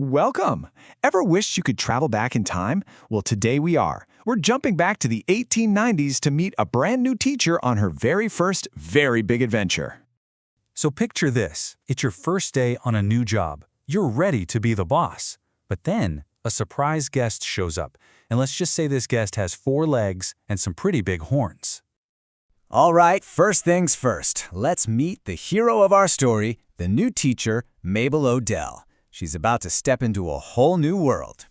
Welcome! Ever wished you could travel back in time? Well, today we are. We're jumping back to the 1890s to meet a brand new teacher on her very first, very big adventure. So picture this. It's your first day on a new job. You're ready to be the boss. But then, a surprise guest shows up. And let's just say this guest has 4 legs and some pretty big horns. All right, first things first. Let's meet the hero of our story, the new teacher, Mabel Odell. She's about to step into a whole new world.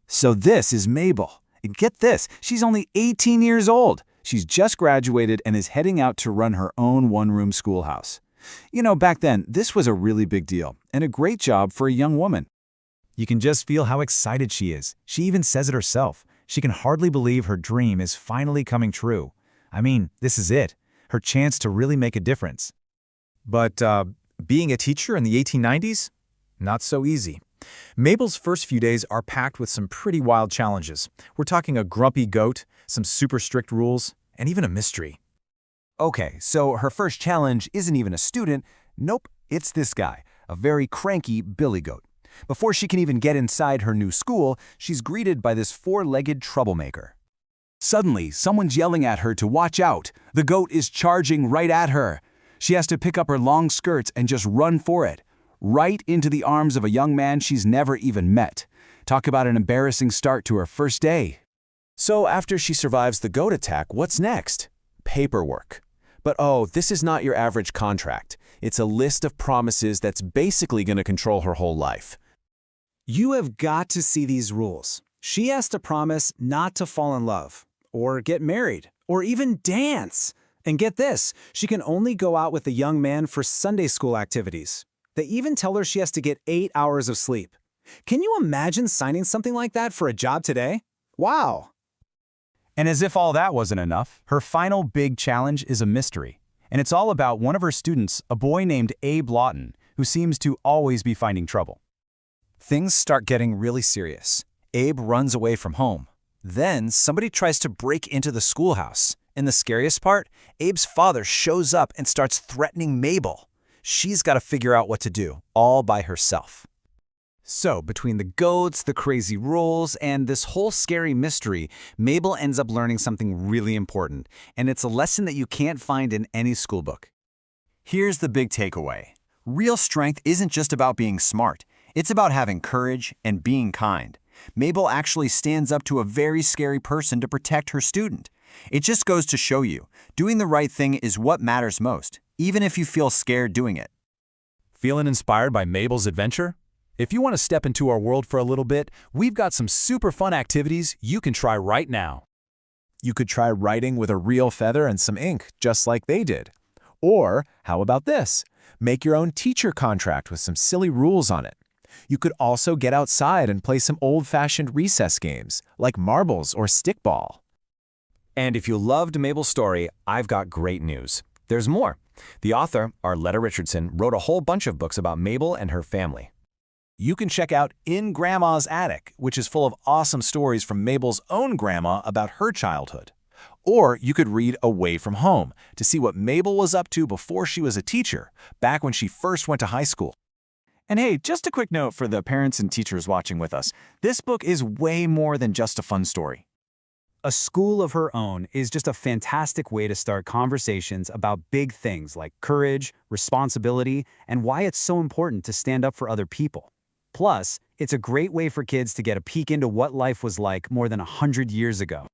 So this is Mabel. And get this, she's only 18 years old. She's just graduated and is heading out to run her own one-room schoolhouse. You know, back then, this was a really big deal and a great job for a young woman. You can just feel how excited she is. She even says it herself. She can hardly believe her dream is finally coming true. I mean, this is it, her chance to really make a difference. But being a teacher in the 1890s? Not so easy. Mabel's first few days are packed with some pretty wild challenges. We're talking a grumpy goat, some super strict rules, and even a mystery. Okay, so her first challenge isn't even a student. Nope, it's this guy, a very cranky billy goat. Before she can even get inside her new school, she's greeted by this 4-legged troublemaker. Suddenly, someone's yelling at her to watch out. The goat is charging right at her. She has to pick up her long skirts and just run for it, right into the arms of a young man she's never even met. Talk about an embarrassing start to her first day. So after she survives the goat attack, what's next? Paperwork. But oh, this is not your average contract. It's a list of promises that's basically going to control her whole life. You have got to see these rules. She has to promise not to fall in love, or get married, or even dance. And get this, she can only go out with a young man for Sunday school activities. They even tell her she has to get 8 hours of sleep. Can you imagine signing something like that for a job today? Wow! And as if all that wasn't enough, her final big challenge is a mystery. And it's all about one of her students, a boy named Abe Lawton, who seems to always be finding trouble. Things start getting really serious. Abe runs away from home. Then somebody tries to break into the schoolhouse. And the scariest part, Abe's father shows up and starts threatening Mabel. She's got to figure out what to do, all by herself. So, between the goats, the crazy rules, and this whole scary mystery, Mabel ends up learning something really important, and it's a lesson that you can't find in any schoolbook. Here's the big takeaway. Real strength isn't just about being smart. It's about having courage and being kind. Mabel actually stands up to a very scary person to protect her student. It just goes to show you, doing the right thing is what matters most, even if you feel scared doing it. Feeling inspired by Mabel's adventure? If you want to step into our world for a little bit, we've got some super fun activities you can try right now. You could try writing with a real feather and some ink, just like they did. Or, how about this? Make your own teacher contract with some silly rules on it. You could also get outside and play some old-fashioned recess games, like marbles or stickball. And if you loved Mabel's story, I've got great news. There's more. The author, Arleta Richardson, wrote a whole bunch of books about Mabel and her family. You can check out In Grandma's Attic, which is full of awesome stories from Mabel's own grandma about her childhood. Or you could read Away from Home to see what Mabel was up to before she was a teacher, back when she first went to high school. And hey, just a quick note for the parents and teachers watching with us. This book is way more than just a fun story. A school of her own is just a fantastic way to start conversations about big things like courage, responsibility, and why it's so important to stand up for other people. Plus, it's a great way for kids to get a peek into what life was like more than 100 years ago.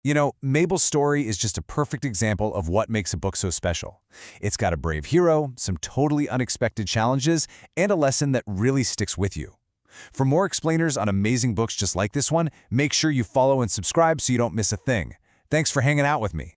You know, Mabel's story is just a perfect example of what makes a book so special. It's got a brave hero, some totally unexpected challenges, and a lesson that really sticks with you. For more explainers on amazing books just like this one, make sure you follow and subscribe so you don't miss a thing. Thanks for hanging out with me.